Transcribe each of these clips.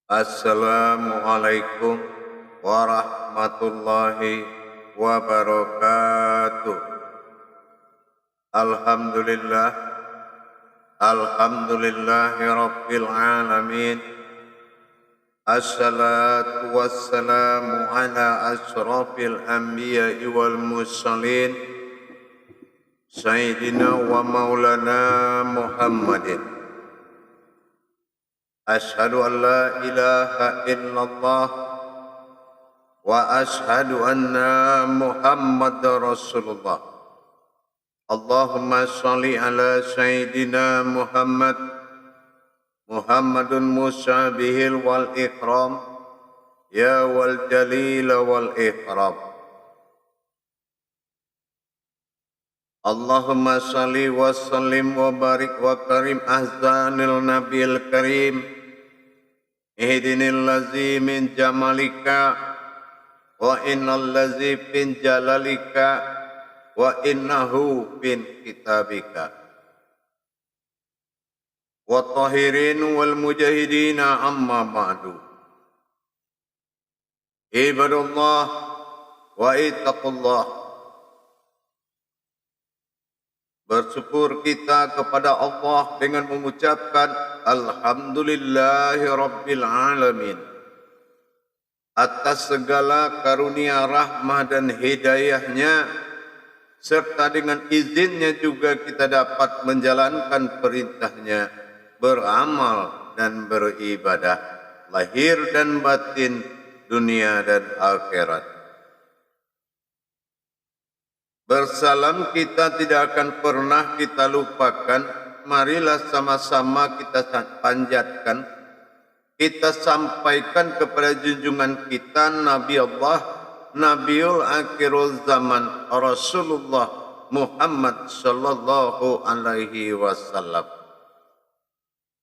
Assalamualaikum warahmatullahi wabarakatuh. Alhamdulillah, alhamdulillahi rabbil alamin. Assalatu wassalamu ala ashrafil anbiya'i wal mursalin, Sayyidina wa maulana Muhammadin. Ashhadu an la ilaha illallah wa ashhadu anna Muhammadar Rasulullah. Allahumma shalli ala Sayyidina Muhammad, Muhammadun Musa bihil wal ikram, ya wal jalil wal ikram. Allahumma shalli wa sallim wa barik wa karim ahzanil nabil karim. Ihdinil lazi min jamalika wa innal lazi bin jalalika wa innahu bin kitabika. Wa tahirin wal mujahidina amma ba'du. Ibadullah wa ittaqullah. Bersyukur kita kepada Allah dengan mengucapkan Alhamdulillahi Rabbil Alamin atas segala karunia rahmah dan hidayahnya, serta dengan izinnya juga kita dapat menjalankan perintahnya, beramal dan beribadah, lahir dan batin, dunia dan akhirat. Bersalam kita tidak akan pernah kita lupakan. Marilah sama-sama kita panjatkan, kita sampaikan kepada junjungan kita Nabi Allah, Nabiul Akhirul Zaman, Rasulullah Muhammad sallallahu alaihi wasallam.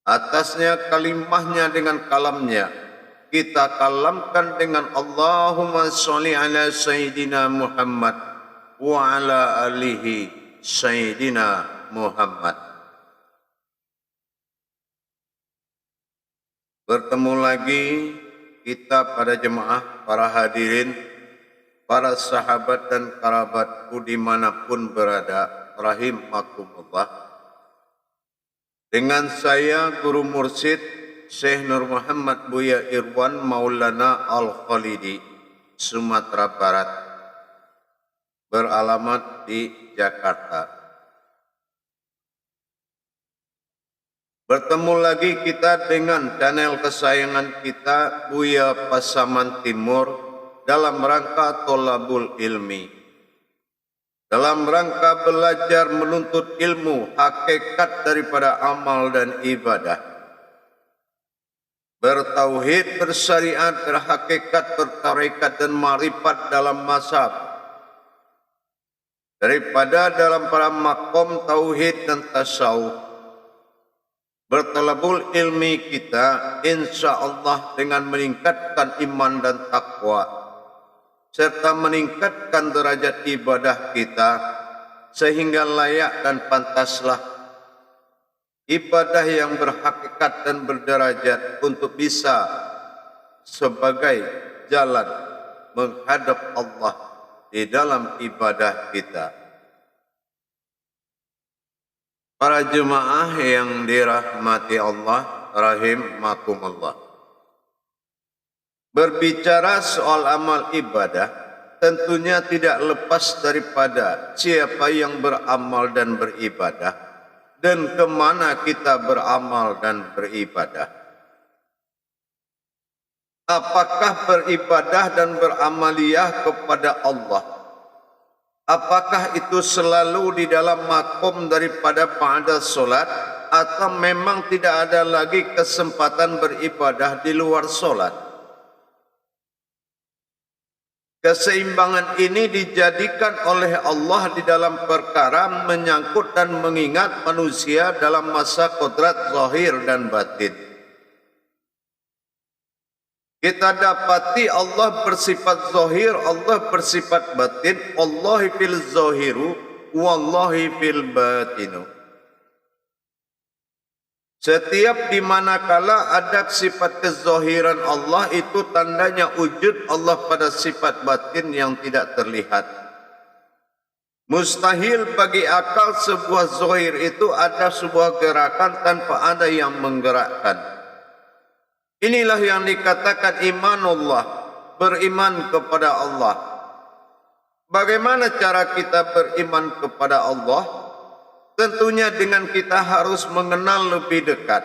Atasnya kalimahnya dengan kalamnya, kita kalamkan dengan Allahumma sholli ala Sayyidina Muhammad wa ala alihi Sayyidina Muhammad. Bertemu lagi kita pada jemaah, para hadirin, para sahabat dan kerabatku dimanapun berada, rahimakumullah. Dengan saya Guru Mursyid Syekh Nur Muhammad Buya Irwan Maulana Al-Khalidi, Sumatera Barat, beralamat di Jakarta. Bertemu lagi kita dengan channel kesayangan kita Buya Pasaman Timur dalam rangka Tholabul Ilmi, dalam rangka belajar menuntut ilmu hakikat daripada amal dan ibadah, bertauhid, bersyariat, berhakikat, bertarekat dan marifat dalam mazhab, daripada dalam para makom tauhid dan tasawuf. Bertalabul ilmi kita insya Allah dengan meningkatkan iman dan takwa, serta meningkatkan derajat ibadah kita, sehingga layak dan pantaslah ibadah yang berhakikat dan berderajat untuk bisa sebagai jalan menghadap Allah di dalam ibadah kita. Para jemaah yang dirahmati Allah, rahimakumullah. Berbicara soal amal ibadah, tentunya tidak lepas daripada siapa yang beramal dan beribadah, dan kemana kita beramal dan beribadah. Apakah beribadah dan beramaliyah kepada Allah, apakah itu selalu di dalam makom daripada ba'da solat, atau memang tidak ada lagi kesempatan beribadah di luar solat? Keseimbangan ini dijadikan oleh Allah di dalam perkara menyangkut dan mengingat manusia dalam masa kodrat zahir dan batin. Kita dapati Allah bersifat zahir, Allah bersifat batin. Allahi fil zahiru, wallahi fil batinu. Setiap di manakala ada sifat kezahiran Allah, itu tandanya wujud Allah pada sifat batin yang tidak terlihat. Mustahil bagi akal sebuah zahir itu ada sebuah gerakan tanpa ada yang menggerakkan. Inilah yang dikatakan imanullah, beriman kepada Allah. Bagaimana cara kita beriman kepada Allah? Tentunya dengan kita harus mengenal lebih dekat.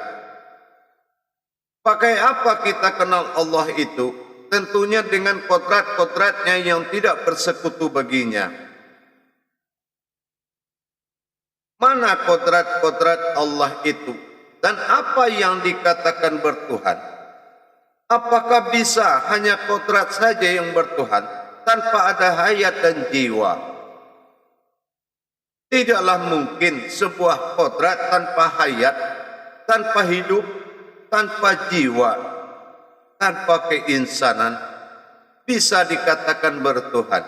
Pakai apa kita kenal Allah itu? Tentunya dengan kodrat-kodratnya yang tidak bersekutu baginya. Mana kodrat-kodrat Allah itu? Dan apa yang dikatakan bertuhan? Apakah bisa hanya kodrat saja yang bertuhan tanpa ada hayat dan jiwa? Tidaklah mungkin sebuah kodrat tanpa hayat, tanpa hidup, tanpa jiwa, tanpa keinsanan bisa dikatakan bertuhan.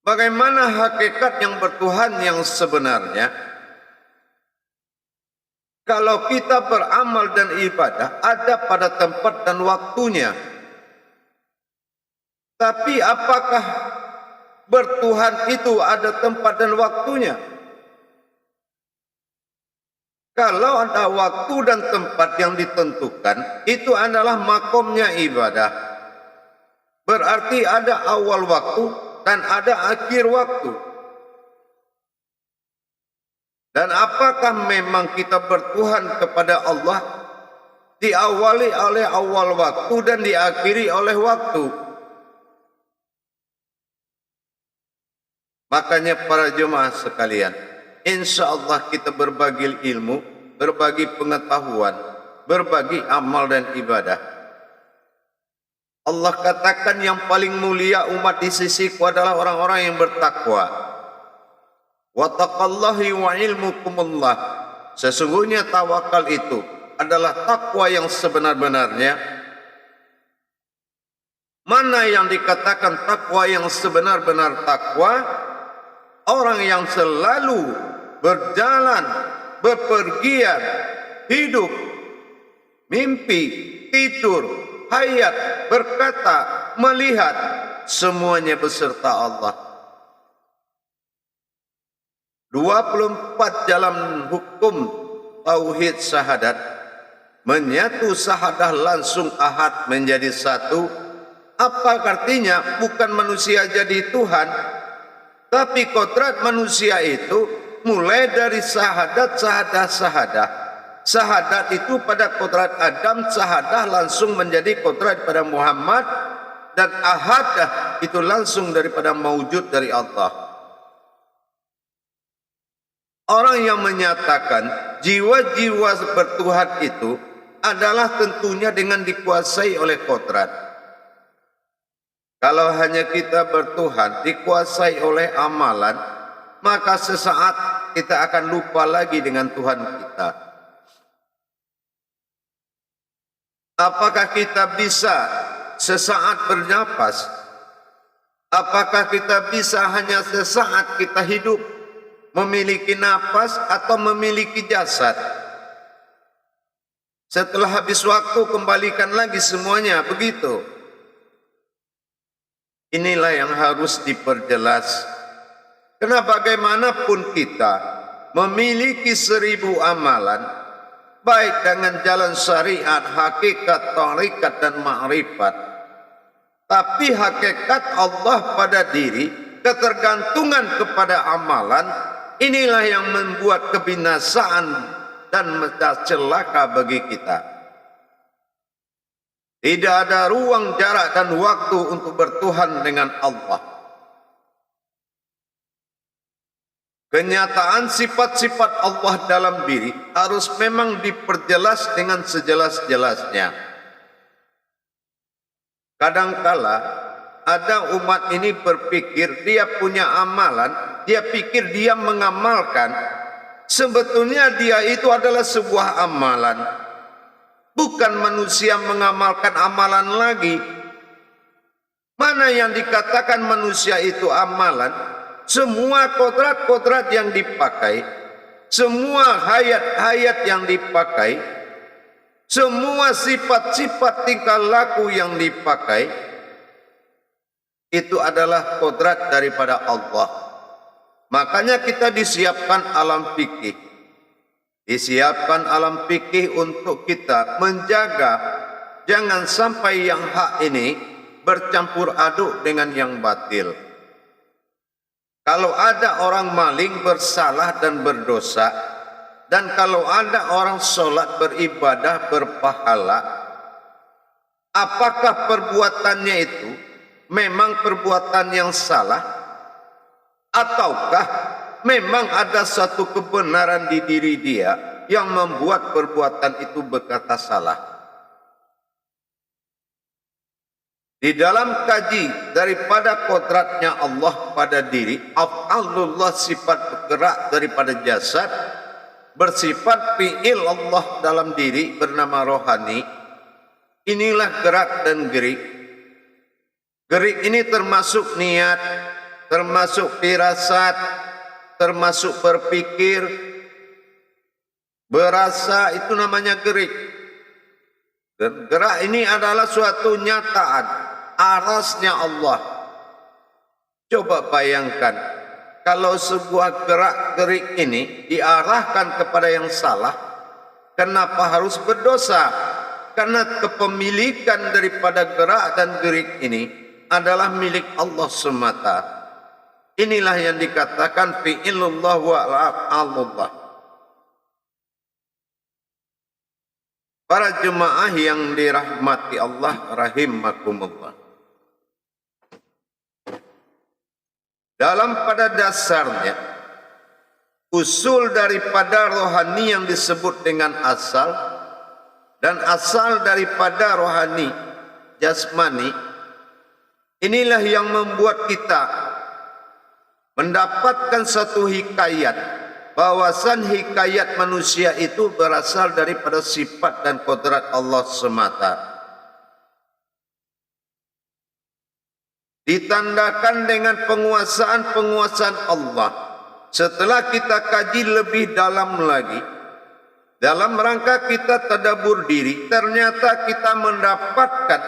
Bagaimana hakikat yang bertuhan yang sebenarnya? Kalau kita beramal dan ibadah ada pada tempat dan waktunya. Tapi apakah bertuhan itu ada tempat dan waktunya? Kalau ada waktu dan tempat yang ditentukan, itu adalah makomnya ibadah. Berarti ada awal waktu dan ada akhir waktu. Dan apakah memang kita bertuhan kepada Allah diawali oleh awal waktu dan diakhiri oleh waktu? Makanya para jemaah sekalian, insya Allah kita berbagi ilmu, berbagi pengetahuan, berbagi amal dan ibadah. Allah katakan yang paling mulia umat di sisiku adalah orang-orang yang bertakwa. Wattaqallahi wa ilmukumullah. Sesungguhnya tawakal itu adalah takwa yang sebenar-benarnya. Mana yang dikatakan takwa yang sebenar-benar takwa? Orang yang selalu berjalan, bepergian, hidup, mimpi, tidur, hayat, berkata, melihat, semuanya beserta Allah. 24 dalam hukum tauhid syahadat, menyatu syahadah langsung ahad menjadi satu. Apa artinya? Bukan manusia jadi Tuhan, tapi kodrat manusia itu mulai dari syahadat. Syahadat itu pada kodrat Adam, syahadah langsung menjadi kodrat pada Muhammad, dan ahadah itu langsung daripada maujud dari Allah. Orang yang menyatakan jiwa-jiwa bertuhan itu adalah tentunya dengan dikuasai oleh kodrat. Kalau hanya kita bertuhan dikuasai oleh amalan, maka sesaat kita akan lupa lagi dengan Tuhan kita. Apakah kita bisa sesaat bernapas? Apakah kita bisa hanya sesaat kita hidup, memiliki napas atau memiliki jasad? Setelah habis waktu kembalikan lagi semuanya, begitu. Inilah yang harus diperjelas. Karena bagaimanapun kita memiliki 1000 amalan, baik dengan jalan syariat, hakikat, tarikat dan ma'rifat, tapi hakikat Allah pada diri, ketergantungan kepada amalan, inilah yang membuat kebinasaan dan celaka bagi kita. Tidak ada ruang, jarak dan waktu untuk bertuhan dengan Allah. Kenyataan sifat-sifat Allah dalam diri harus memang diperjelas dengan sejelas-jelasnya. Kadangkala ada umat ini berpikir dia punya amalan, dia pikir dia mengamalkan. Sebetulnya dia itu adalah sebuah amalan. Bukan manusia mengamalkan amalan lagi. Mana yang dikatakan manusia itu amalan? Semua kodrat-kodrat yang dipakai, semua hayat-hayat yang dipakai, semua sifat-sifat tingkah laku yang dipakai, itu adalah kodrat daripada Allah. Makanya kita disiapkan alam fikih. Disiapkan alam fikih untuk kita menjaga jangan sampai yang hak ini bercampur aduk dengan yang batil. Kalau ada orang maling bersalah dan berdosa, dan kalau ada orang sholat beribadah berpahala, apakah perbuatannya itu memang perbuatan yang salah, ataukah memang ada satu kebenaran di diri dia yang membuat perbuatan itu berkata salah? Di dalam kaji daripada kodratnya Allah pada diri, af'alullah sifat bergerak daripada jasad, bersifat fi'il Allah dalam diri bernama rohani. Inilah gerak dan gerik. Gerik ini termasuk niat, termasuk firasat, termasuk berpikir, berasa, itu namanya gerik. Dan gerak ini adalah suatu nyataan, arasnya Allah. Coba bayangkan, kalau sebuah gerak-gerik ini diarahkan kepada yang salah, kenapa harus berdosa? Karena kepemilikan daripada gerak dan gerik ini adalah milik Allah semata. Inilah yang dikatakan fi'ilullah wa Allah. Para jemaah yang dirahmati Allah rahimakumullah. Dalam pada dasarnya, usul daripada rohani yang disebut dengan asal, dan asal daripada rohani jasmani, inilah yang membuat kita mendapatkan satu hikayat, bahwasan hikayat manusia itu berasal daripada sifat dan kodrat Allah semata. Ditandakan dengan penguasaan-penguasaan Allah. Setelah kita kaji lebih dalam lagi, dalam rangka kita tadabbur diri, ternyata kita mendapatkan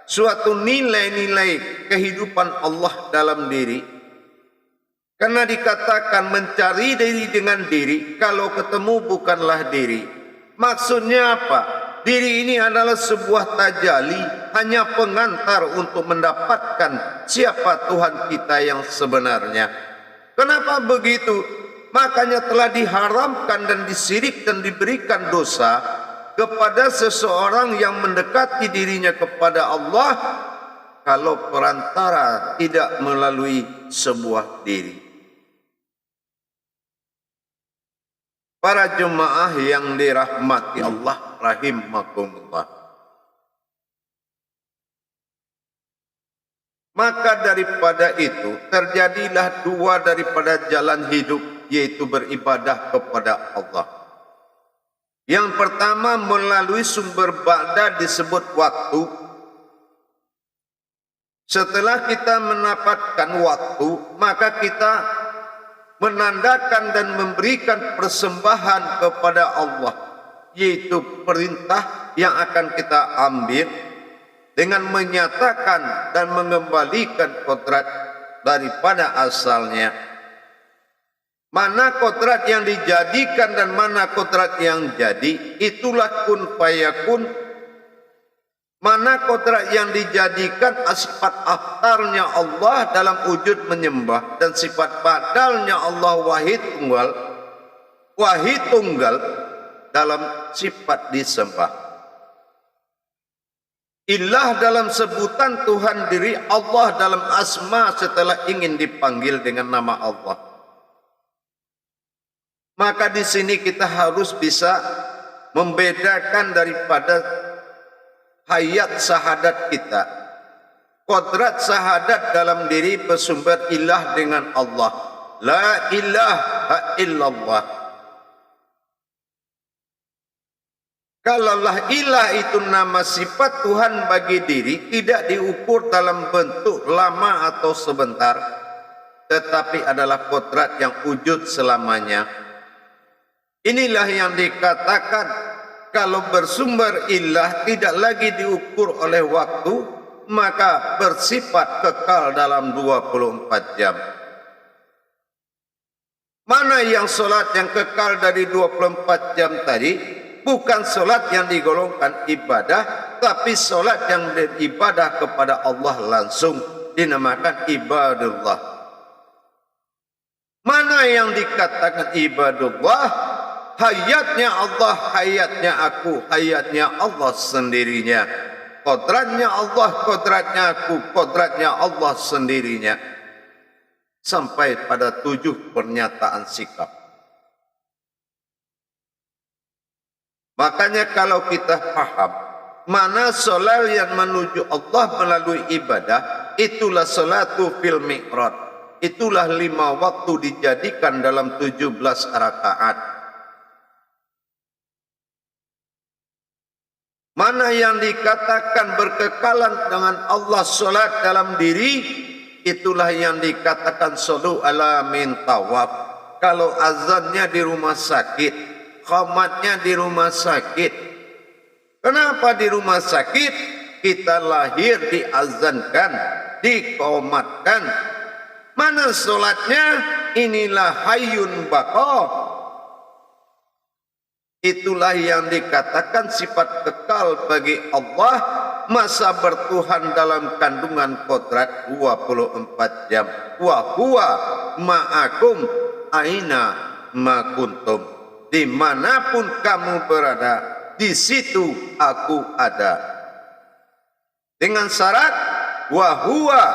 suatu nilai-nilai kehidupan Allah dalam diri. Karena dikatakan mencari diri dengan diri, kalau ketemu bukanlah diri. Maksudnya apa? Diri ini adalah sebuah tajalli, hanya pengantar untuk mendapatkan siapa Tuhan kita yang sebenarnya. Kenapa begitu? Makanya telah diharamkan dan disirik dan diberikan dosa kepada seseorang yang mendekati dirinya kepada Allah kalau perantara tidak melalui sebuah diri. Para jemaah yang dirahmati Allah rahimakumullah. Maka daripada itu terjadilah dua daripada jalan hidup, yaitu beribadah kepada Allah. Yang pertama melalui sumber ba'da disebut waktu. Setelah kita mendapatkan waktu, maka kita menandakan dan memberikan persembahan kepada Allah, yaitu perintah yang akan kita ambil dengan menyatakan dan mengembalikan kodrat daripada asalnya. Mana kodrat yang dijadikan dan mana kodrat yang jadi, itulah kun fayakun. Mana kodrat yang dijadikan sifat aftarnya Allah dalam wujud menyembah, dan sifat badalnya Allah wahid tunggal dalam sifat disembah. Ilah dalam sebutan Tuhan diri, Allah dalam asma setelah ingin dipanggil dengan nama Allah. Maka di sini kita harus bisa membedakan daripada hayat syahadat kita. Kodrat syahadat dalam diri bersumber ilah dengan Allah. La ilaha illallah. Kalaulah ilah itu nama sifat Tuhan bagi diri, tidak diukur dalam bentuk lama atau sebentar, tetapi adalah kodrat yang wujud selamanya. Inilah yang dikatakan kalau bersumber ilah tidak lagi diukur oleh waktu, maka bersifat kekal dalam 24 jam. Mana yang solat yang kekal dari 24 jam tadi? Bukan solat yang digolongkan ibadah, tapi solat yang beribadah kepada Allah langsung, dinamakan ibadullah. Mana yang dikatakan ibadullah? Hayatnya Allah, hayatnya aku, hayatnya Allah sendirinya. Kodratnya Allah, kodratnya aku, kodratnya Allah sendirinya. Sampai pada 7 pernyataan sikap. Makanya kalau kita paham mana solat yang menuju Allah melalui ibadah, itulah salatu fil mi'raj. Itulah 5 waktu dijadikan dalam 17 rakaat. Mana yang dikatakan berkekalan dengan Allah solat dalam diri, itulah yang dikatakan solu ala min tawaf. Kalau azannya di rumah sakit, qamatnya di rumah sakit. Kenapa di rumah sakit? Kita lahir diazankan, diqomatkan. Mana solatnya? Inilah hayyun baqa. Itulah yang dikatakan sifat kekal bagi Allah, masa bertuhan dalam kandungan kodrat 24 jam. Wa huwa ma'akum aina ma kuntum. Dimanapun kamu berada, di situ aku ada. Dengan syarat wahwa,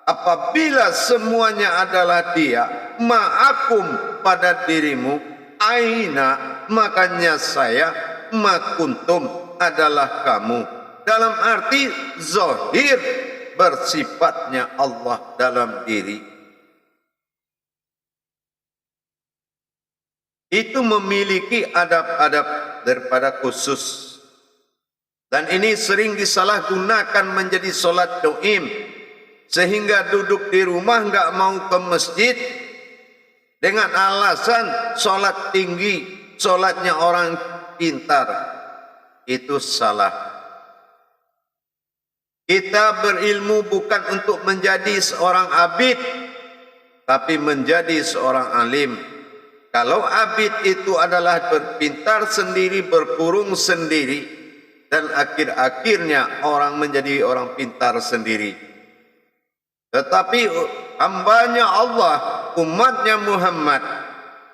apabila semuanya adalah dia, ma'akum pada dirimu, aina makanya saya, makuntum adalah kamu. Dalam arti zahir bersifatnya Allah dalam diri. Itu memiliki adab-adab daripada khusus. Dan ini sering disalahgunakan menjadi solat doim. Sehingga duduk di rumah enggak mau ke masjid dengan alasan solat tinggi, solatnya orang pintar. Itu salah. Kita berilmu bukan untuk menjadi seorang abid, tapi menjadi seorang alim. Kalau abid itu adalah berpintar sendiri, berkurung sendiri, dan akhir-akhirnya orang menjadi orang pintar sendiri. Tetapi hambanya Allah, umatnya Muhammad,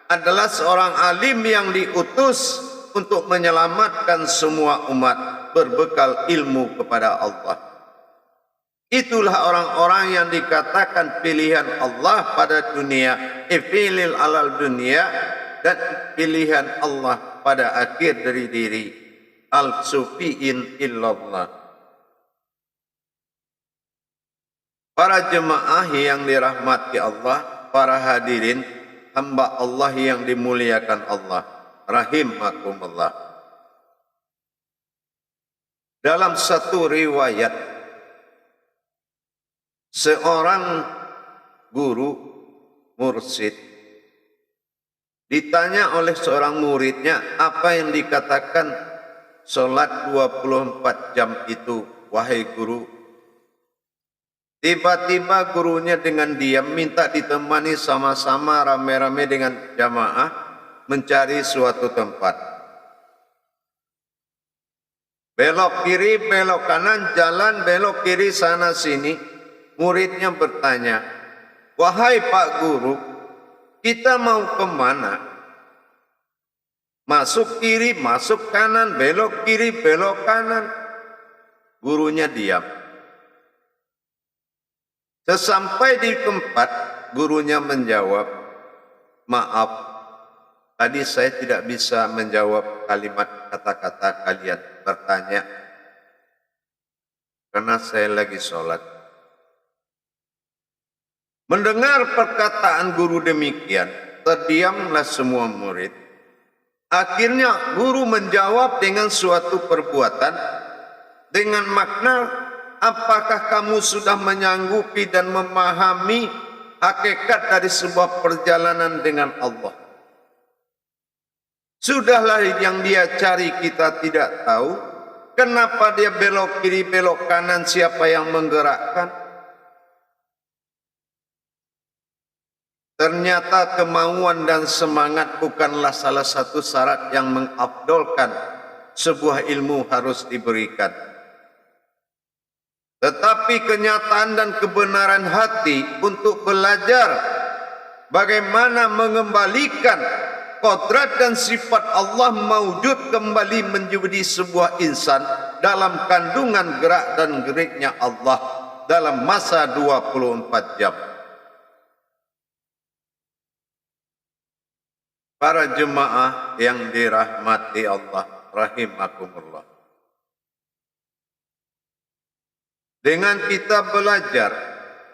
adalah seorang alim yang diutus untuk menyelamatkan semua umat berbekal ilmu kepada Allah. Itulah orang-orang yang dikatakan pilihan Allah pada dunia, ifilil alal dunia, dan pilihan Allah pada akhir dari diri, al-sufiin illallah. Para jemaah yang dirahmati Allah, para hadirin, hamba Allah yang dimuliakan Allah, rahimakumullah. Dalam satu riwayat, seorang guru mursyid ditanya oleh seorang muridnya, apa yang dikatakan solat 24 jam itu, wahai guru? Tiba-tiba gurunya dengan diam minta ditemani sama-sama rame-rame dengan jamaah mencari suatu tempat. Belok kiri, belok kanan, jalan belok kiri sana sini. Muridnya bertanya, wahai Pak Guru, kita mau kemana? Masuk kiri, masuk kanan, belok kiri, belok kanan. Gurunya diam. Sesampai di tempat, gurunya menjawab, maaf, tadi saya tidak bisa menjawab kalimat kata-kata kalian bertanya, karena saya lagi sholat. Mendengar perkataan guru demikian, terdiamlah semua murid. Akhirnya guru menjawab dengan suatu perbuatan, dengan makna, apakah kamu sudah menyanggupi dan memahami hakikat dari sebuah perjalanan dengan Allah? Sudahlah yang dia cari kita tidak tahu. Kenapa dia belok kiri, belok kanan, siapa yang menggerakkan? Ternyata kemauan dan semangat bukanlah salah satu syarat yang mengabdolkan sebuah ilmu harus diberikan. Tetapi kenyataan dan kebenaran hati untuk belajar bagaimana mengembalikan kodrat dan sifat Allah mawujud kembali menjadi sebuah insan dalam kandungan gerak dan geriknya Allah dalam masa 24 jam. Para jemaah yang dirahmati Allah rahimakumullah. Dengan kita belajar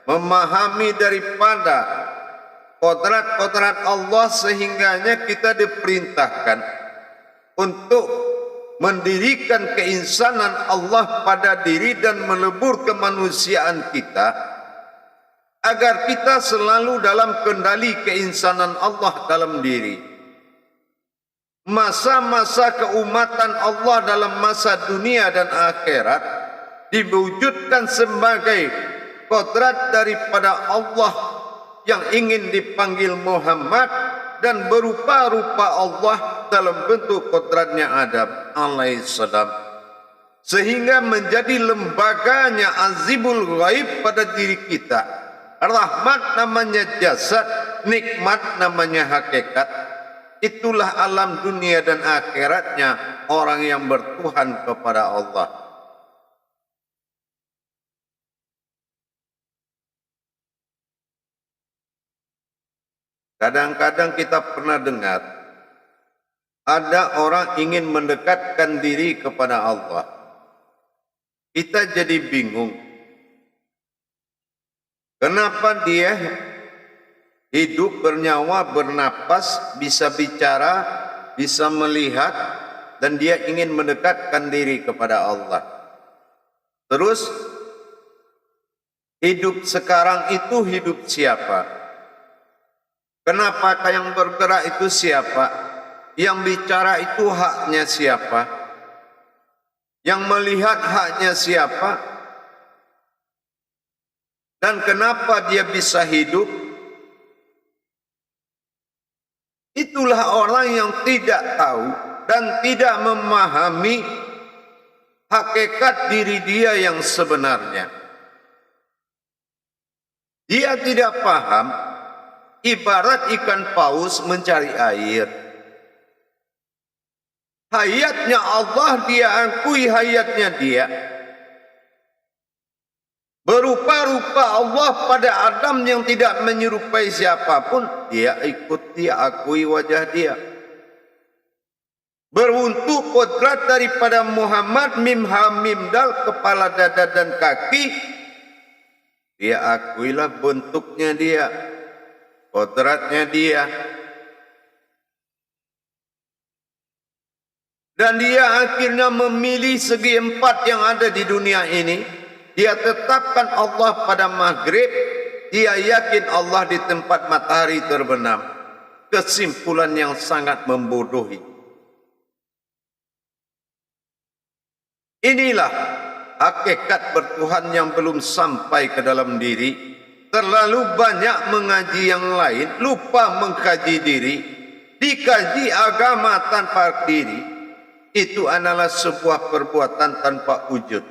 memahami daripada kodrat-kodrat Allah sehingganya kita diperintahkan untuk mendirikan keinsanan Allah pada diri dan melebur kemanusiaan kita agar kita selalu dalam kendali keinsanan Allah dalam diri. Masa-masa keumatan Allah dalam masa dunia dan akhirat diwujudkan sebagai kodrat daripada Allah yang ingin dipanggil Muhammad dan berupa-rupa Allah dalam bentuk kodratnya Adam alaihissalam, sehingga menjadi lembaganya azibul ghaib pada diri kita. Rahmat namanya jasad, nikmat namanya hakikat. Itulah alam dunia dan akhiratnya orang yang bertuhan kepada Allah. Kadang-kadang kita pernah dengar ada orang ingin mendekatkan diri kepada Allah. Kita jadi bingung. Kenapa dia hidup, bernyawa, bernapas, bisa bicara, bisa melihat, dan dia ingin mendekatkan diri kepada Allah. Terus, hidup sekarang itu hidup siapa? Kenapa yang bergerak itu siapa? Yang bicara itu haknya siapa? Yang melihat haknya siapa? Dan kenapa dia bisa hidup? Itulah orang yang tidak tahu dan tidak memahami hakikat diri dia yang sebenarnya. Dia tidak paham, ibarat ikan paus mencari air. Hayatnya Allah dia akui hayatnya dia. Berupa-rupa Allah pada Adam yang tidak menyerupai siapapun, dia ikut, dia akui wajah dia. Beruntuk kodrat daripada Muhammad, mim ha mim dal, kepala, dada dan kaki, dia akuilah bentuknya dia, kodratnya dia. Dan dia akhirnya memilih segi empat yang ada di dunia ini. Dia tetapkan Allah pada maghrib, dia yakin Allah di tempat matahari terbenam. Kesimpulan yang sangat membodohi. Inilah hakikat bertuhan yang belum sampai ke dalam diri. Terlalu banyak mengaji yang lain, lupa mengkaji diri. Dikaji agama tanpa diri, itu adalah sebuah perbuatan tanpa wujud.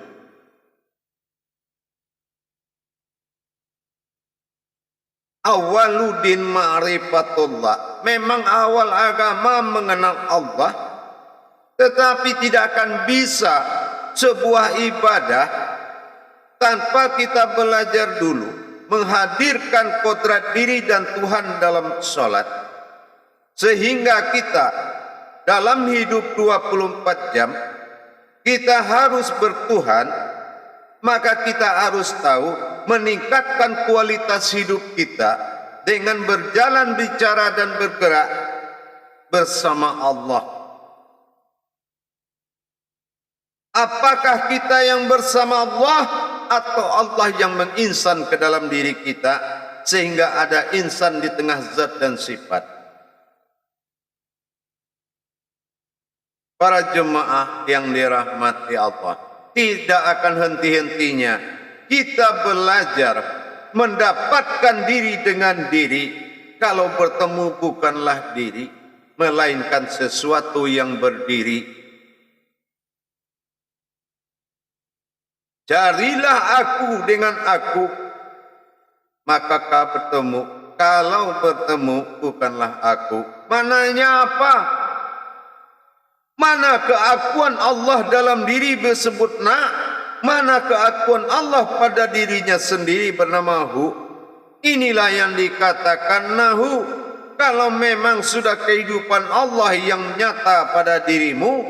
Awaludin ma'rifatullah. Memang awal agama mengenal Allah, tetapi tidak akan bisa sebuah ibadah tanpa kita belajar dulu menghadirkan kodrat diri dan Tuhan dalam sholat. Sehingga kita dalam hidup 24 jam kita harus bertuhan, maka kita harus tahu meningkatkan kualitas hidup kita dengan berjalan, bicara dan bergerak bersama Allah. Apakah kita yang bersama Allah atau Allah yang menginsan ke dalam diri kita sehingga ada insan di tengah zat dan sifat? Para jemaah yang dirahmati Allah, tidak akan henti-hentinya kita belajar mendapatkan diri dengan diri. Kalau bertemu bukanlah diri, melainkan sesuatu yang berdiri. Carilah aku dengan aku, maka kau bertemu. Kalau bertemu bukanlah aku, mananya apa? Mana keakuan Allah dalam diri disebut na? Mana keakuan Allah pada dirinya sendiri bernama hu? Inilah yang dikatakan nahu. Kalau memang sudah kehidupan Allah yang nyata pada dirimu,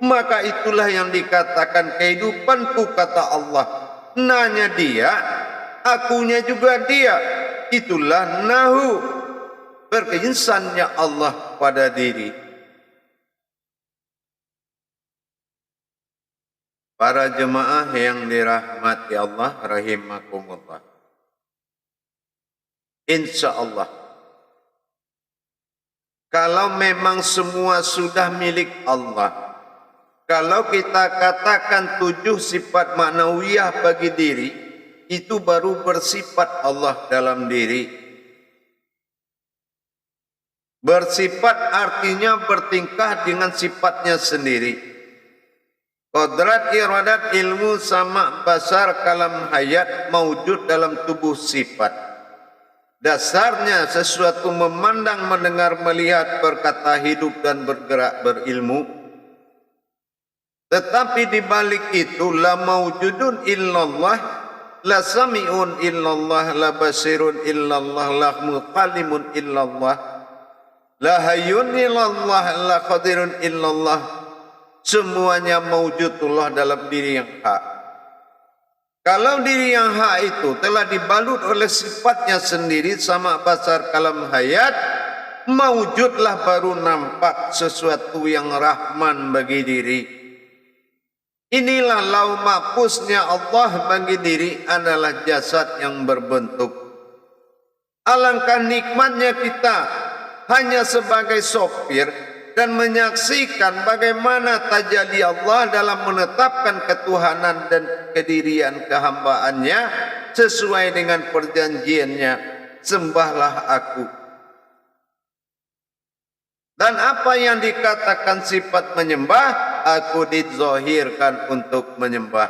maka itulah yang dikatakan kehidupanku, kata Allah. Nanya dia, akunya juga dia. Itulah nahu, berkeinsannya Allah pada diri. Para jemaah yang dirahmati Allah rahimakumullah, insya Allah, kalau memang semua sudah milik Allah, kalau kita katakan 7 sifat maknawiyah bagi diri, itu baru bersifat Allah dalam diri. Bersifat artinya bertingkah dengan sifatnya sendiri. Qadrat, iradat, ilmu, sama, basar, kalam, hayat maujud dalam tubuh sifat. Dasarnya sesuatu memandang, mendengar, melihat, berkata, hidup dan bergerak, berilmu. Tetapi di balik itu la maujudun illallah, la sami'un illallah, la basirun illallah, la muqallimun illallah, la hayyun illallah, la qadirun illallah. Semuanya maujudullah dalam diri yang hak. Kalau diri yang hak itu telah dibalut oleh sifatnya sendiri, sama, basar, kalam, hayat, maujudlah baru nampak sesuatu yang rahman bagi diri. Inilah lau mahfuznya Allah bagi diri adalah jasad yang berbentuk. Alangkah nikmatnya kita hanya sebagai sopir dan menyaksikan bagaimana tajalli Allah dalam menetapkan ketuhanan dan kedirian kehambaannya sesuai dengan perjanjiannya, sembahlah aku. Dan apa yang dikatakan sifat menyembah, aku dizahirkan untuk menyembah.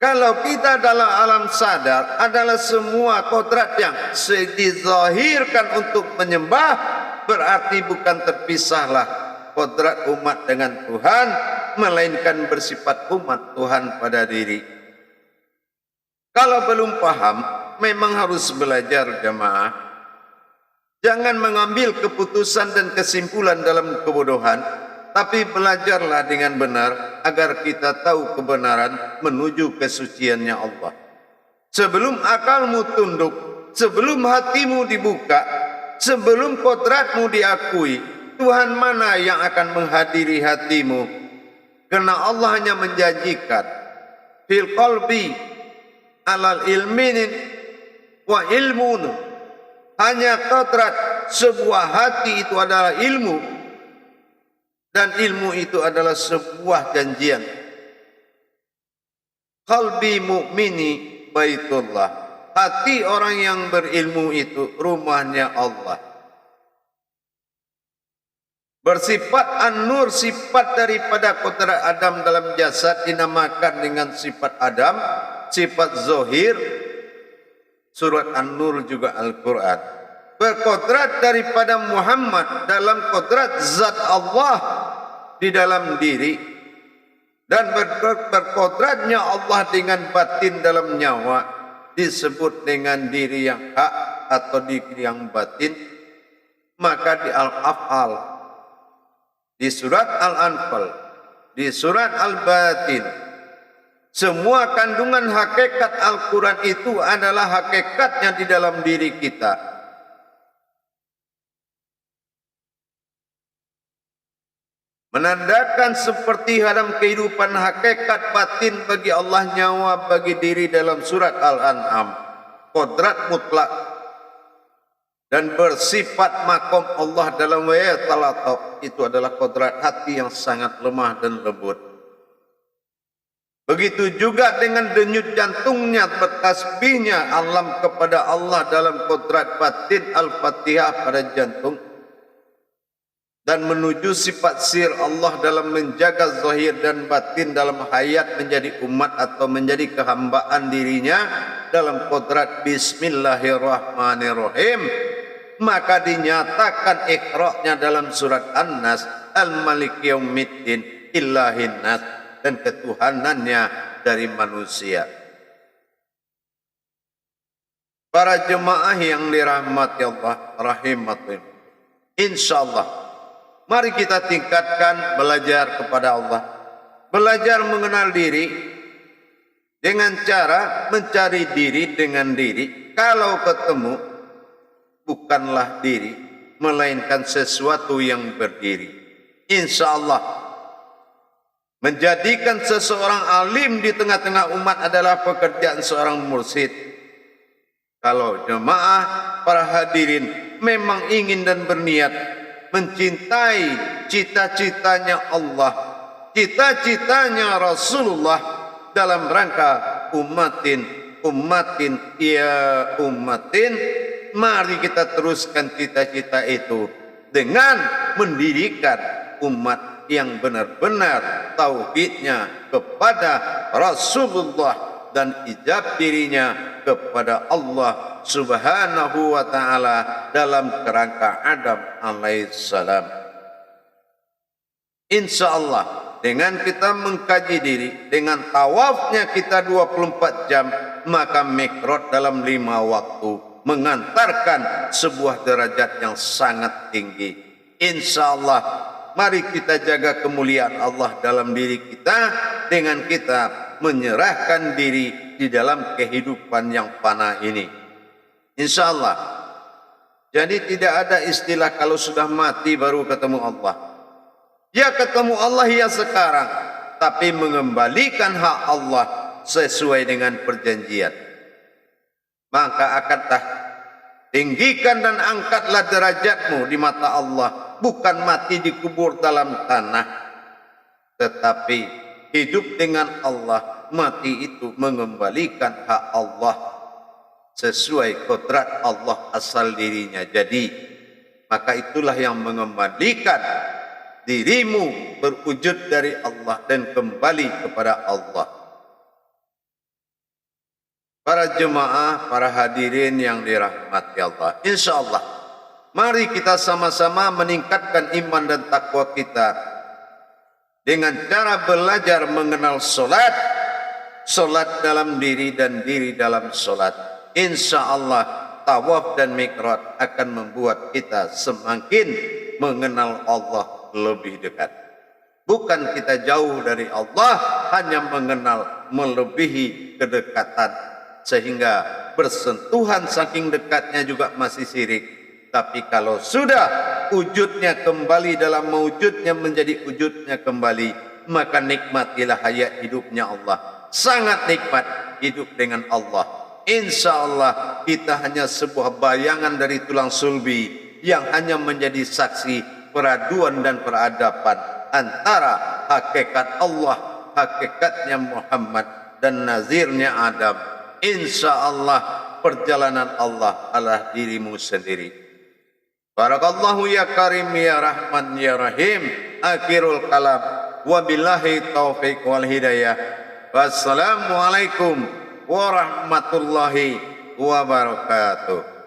Kalau kita dalam alam sadar adalah semua kodrat yang dizahirkan untuk menyembah, berarti bukan terpisahlah kodrat umat dengan Tuhan, melainkan bersifat umat Tuhan pada diri. Kalau belum paham, memang harus belajar jemaah. Jangan mengambil keputusan dan kesimpulan dalam kebodohan, tapi belajarlah dengan benar agar kita tahu kebenaran menuju kesuciannya Allah. Sebelum akalmu tunduk, sebelum hatimu dibuka, sebelum kodratmu diakui, Tuhan mana yang akan menghadiri hatimu? Karena Allah hanya menjanjikan fil qalbi alal ilmin wa ilmun. Hanya kodrat sebuah hati itu adalah ilmu, dan ilmu itu adalah sebuah janjian. Qalbi mu'mini baitullah. Hati orang yang berilmu itu rumahnya Allah. Bersifat an-nur, sifat daripada kodrat Adam dalam jasad dinamakan dengan sifat Adam, sifat zohir. Surat An-Nur juga Al-Quran. Berkodrat daripada Muhammad dalam kodrat zat Allah di dalam diri. Dan berkodratnya Allah dengan batin dalam nyawa disebut dengan diri yang hak atau diri yang batin. Maka di Al-Af'al, di surat Al-Anfal, di surat Al-Batin, semua kandungan hakikat Al-Quran itu adalah hakikatnya di dalam diri kita. Menandakan seperti dalam kehidupan hakikat batin bagi Allah, nyawa bagi diri dalam surat Al-An'am. Kodrat mutlak. dan bersifat makom Allah dalam waya talatop, itu adalah kodrat hati yang sangat lemah dan lembut. Begitu juga dengan denyut jantungnya, bertasbihnya alam kepada Allah dalam kodrat batin Al-Fatihah pada jantung, dan menuju sifat sir Allah dalam menjaga zahir dan batin dalam hayat menjadi umat atau menjadi kehambaan dirinya dalam kodrat Bismillahirrahmanirrahim. Maka dinyatakan iqra'nya dalam surat An-Nas, Al-Malik Yaumiddin Illahin Nas, dan ketuhanannya dari manusia. Para jemaah yang dirahmati Allah rahimatin, insyaallah mari kita tingkatkan belajar kepada Allah, belajar mengenal diri dengan cara mencari diri dengan diri. Kalau ketemu, bukanlah diri, melainkan sesuatu yang berdiri. Insyaallah menjadikan seseorang alim di tengah-tengah umat adalah pekerjaan seorang mursyid. Kalau jemaah para hadirin memang ingin dan berniat mencintai cita-citanya Allah, cita-citanya Rasulullah dalam rangka ummatin ya ummatin, mari kita teruskan cita-cita itu dengan mendirikan umat yang benar-benar tauhidnya kepada Rasulullah dan ijab dirinya kepada Allah Subhanahu wa ta'ala dalam kerangka Adam alaihissalam. Insyaallah dengan kita mengkaji diri, dengan tawafnya kita 24 jam, maka miqrat dalam 5 waktu mengantarkan sebuah derajat yang sangat tinggi. Insyaallah mari kita jaga kemuliaan Allah dalam diri kita dengan kita menyerahkan diri di dalam kehidupan yang fana ini. Insyaallah. Jadi tidak ada istilah kalau sudah mati baru ketemu Allah. Ya ketemu Allah ya sekarang, tapi mengembalikan hak Allah sesuai dengan perjanjian. Maka akantah tinggikan dan angkatlah derajatmu di mata Allah, bukan mati dikubur dalam tanah, tetapi hidup dengan Allah. Mati itu mengembalikan hak Allah sesuai kodrat Allah asal dirinya. Jadi maka itulah yang mengembalikan dirimu berwujud dari Allah dan kembali kepada Allah. Para jemaah, para hadirin yang dirahmati Allah, insyaallah mari kita sama-sama meningkatkan iman dan takwa kita dengan cara belajar mengenal solat, solat dalam diri dan diri dalam solat. Insyaallah tawaf dan miqrat akan membuat kita semakin mengenal Allah lebih dekat. Bukan kita jauh dari Allah, hanya mengenal melebihi kedekatan, sehingga bersentuhan saking dekatnya juga masih syirik. Tapi kalau sudah wujudnya kembali dalam mewujudnya menjadi wujudnya kembali, maka nikmatilah hayat hidupnya Allah. Sangat nikmat hidup dengan Allah. Insyaallah kita hanya sebuah bayangan dari tulang sulbi yang hanya menjadi saksi peraduan dan peradaban antara hakikat Allah, hakikatnya Muhammad, dan nazirnya Adam. Insyaallah perjalanan Allah adalah dirimu sendiri. Barakallahu ya karim ya rahman ya rahim. Akhirul kalam, wabillahi taufiq wal hidayah. Wassalamualaikum warahmatullahi wabarakatuh.